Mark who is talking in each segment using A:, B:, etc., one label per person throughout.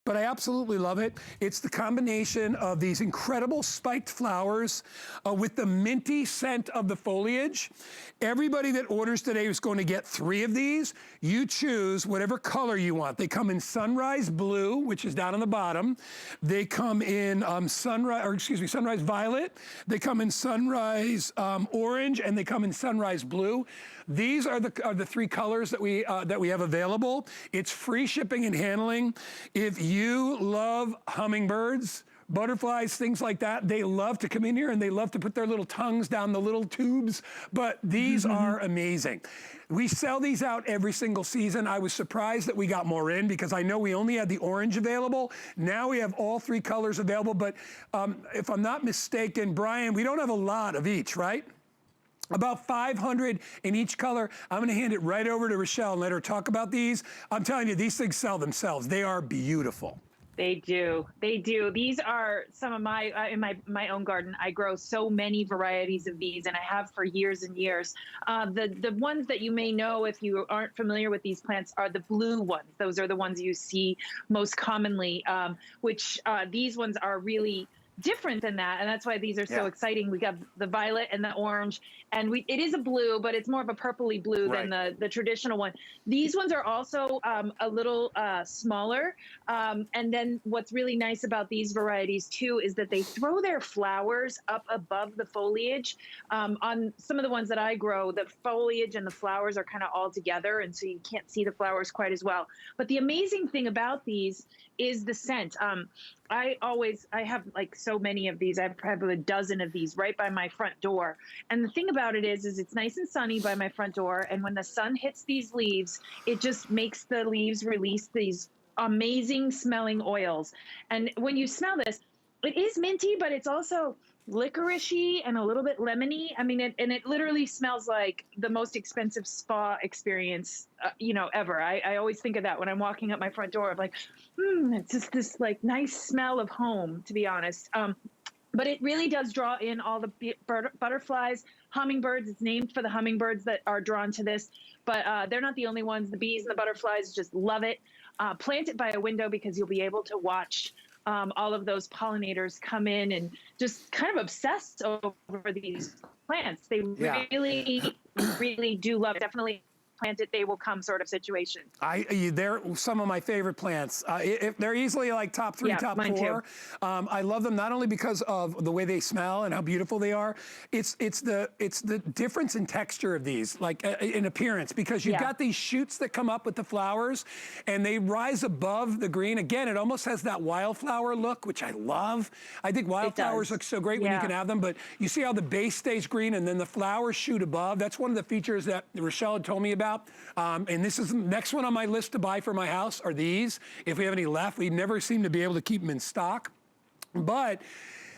A: but I absolutely love it. It's the combination of these incredible spiked flowers with the minty scent of the foliage. Everybody that orders today is going to get 3 of these. You choose whatever color you want. They come in sunrise blue, which is down on the bottom. They come in sunrise violet. They come in sunrise orange, and they come in sunrise blue. These are the 3 colors that we have available. It's free shipping and handling. If you love hummingbirds, butterflies, things like that, they love to come in here and they love to put their little tongues down the little tubes, but these are amazing. We sell these out every single season. I was surprised that we got more in because I know we only had the orange available. Now we have all 3 colors available, but if I'm not mistaken, Brian, we don't have a lot of each, right? About 500 in each color. I'm gonna hand it right over to Rochelle and let her talk about these. I'm telling you, these things sell themselves. They are beautiful.
B: They do. They do. These are some of my, in my own garden, I grow so many varieties of these, and I have for years and years. The ones that you may know if you aren't familiar with these plants are the blue ones. Those are the ones you see most commonly, which these ones are really different than that, and that's why these are so exciting. We got the violet and the orange, and it is a blue, but it's more of a purpley blue than the traditional one. These ones are also a little smaller, and then what's really nice about these varieties too is that they throw their flowers up above the foliage. On some of the ones that I grow, the foliage and the flowers are kind of all together, and so you can't see the flowers quite as well. But the amazing thing about these is the scent. I have like so many of these. I have a dozen of these right by my front door. And the thing about it is it's nice and sunny by my front door. And when the sun hits these leaves, it just makes the leaves release these amazing smelling oils. And when you smell this, it is minty, but it's also licorice-y and a little bit lemony. I mean, it literally smells like the most expensive spa experience, ever. I always think of that when I'm walking up my front door. I'm like, it's just this like nice smell of home, to be honest. But it really does draw in all the butterflies, hummingbirds. It's named for the hummingbirds that are drawn to this, but they're not the only ones. The bees and the butterflies just love it. Plant it by a window because you'll be able to watch all of those pollinators come in and just kind of obsess over these plants. They really, really do love it. Definitely plant it, they will come sort of situation.
A: They're some of my favorite plants. They're easily like top 3, top 4. I love them not only because of the way they smell and how beautiful they are. It's the difference in texture of these, like in appearance, because you've got these shoots that come up with the flowers and they rise above the green. Again, it almost has that wildflower look, which I love. I think wildflowers look so great when you can have them, but you see how the base stays green and then the flowers shoot above. That's one of the features that Rochelle had told me about. And this is the next one on my list to buy for my house are these. If we have any left, we never seem to be able to keep them in stock. But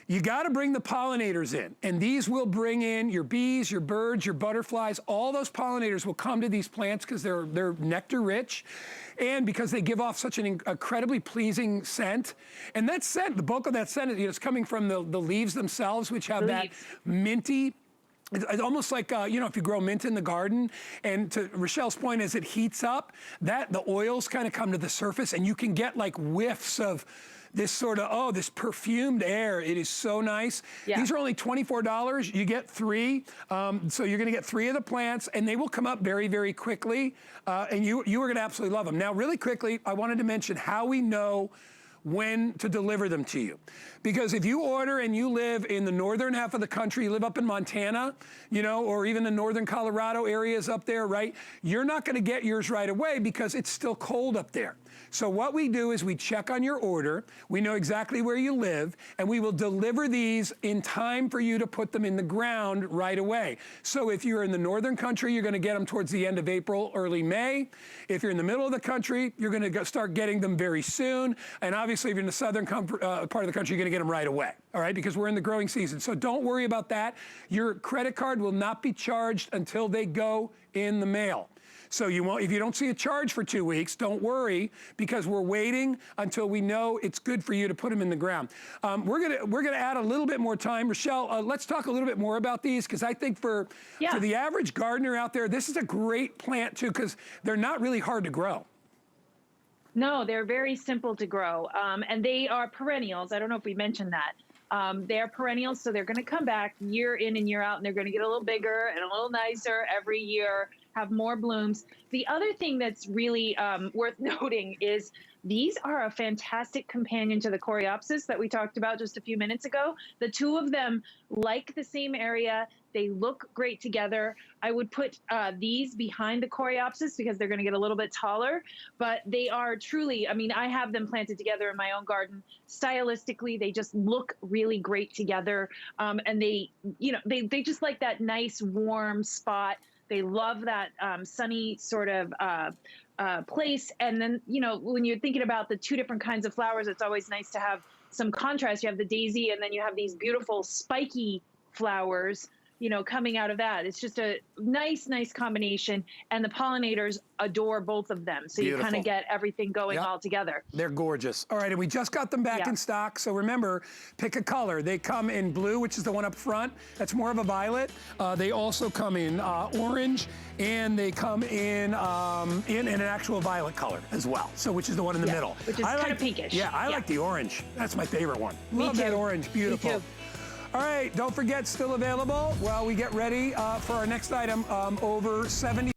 A: you got to bring the pollinators in, and these will bring in your bees, your birds, your butterflies. All those pollinators will come to these plants because they're nectar rich, and because they give off such an incredibly pleasing scent. And that scent, the bulk of that scent, is coming from the leaves themselves, which have that minty. It's almost like, if you grow mint in the garden, and to Rochelle's point, as it heats up, the oils kind of come to the surface, and you can get like whiffs of this sort of, this perfumed air. It is so nice. These are only $24. You get 3. So you're gonna get 3 of the plants, and they will come up very, very quickly. And you are gonna absolutely love them. Now, really quickly, I wanted to mention how we know when to deliver them to you. Because if you order and you live in the northern half of the country, you live up in Montana, or even the northern Colorado areas up there, right? You're not gonna get yours right away because it's still cold up there. So what we do is we check on your order, we know exactly where you live, and we will deliver these in time for you to put them in the ground right away. So if you're in the northern country, you're gonna get them towards the end of April, early May. If you're in the middle of the country, you're gonna start getting them very soon. And obviously, if you're in the southern part of the country, you're gonna get them right away, all right? Because we're in the growing season. So don't worry about that. Your credit card will not be charged until they go in the mail. So if you don't see a charge for 2 weeks, don't worry, because we're waiting until we know it's good for you to put them in the ground. We're gonna add a little bit more time. Rochelle, let's talk a little bit more about these, because I think for the average gardener out there, this is a great plant too, because they're not really hard to grow.
B: No, they're very simple to grow, and they are perennials. I don't know if we mentioned that. They are perennials, so they're going to come back year in and year out, and they're going to get a little bigger and a little nicer every year, have more blooms. The other thing that's really worth noting is these are a fantastic companion to the coreopsis that we talked about just a few minutes ago. The two of them like the same area. They look great together. I would put these behind the coreopsis because they're going to get a little bit taller, but they are truly, I mean, I have them planted together in my own garden. Stylistically, they just look really great together. And they, you know, they just like that nice warm spot. They love that sunny sort of place. And then, you know, when you're thinking about the two different kinds of flowers, it's always nice to have some contrast. You have the daisy, and then you have these beautiful spiky flowers, you know, coming out of that. It's just a nice combination, and the pollinators adore both of them. So you kind of get everything going all together.
A: They're gorgeous. All right, and we just got them back in stock. So remember, pick a color. They come in blue, which is the one up front. That's more of a violet. They also come in orange, and they come in an actual violet color as well. So which is the one in the middle.
B: Which is kind of pinkish.
A: Yeah, I like the orange. That's my favorite one. Love that orange. Beautiful.
B: Me too.
A: All right, don't forget, still available while we get ready for our next item, over 70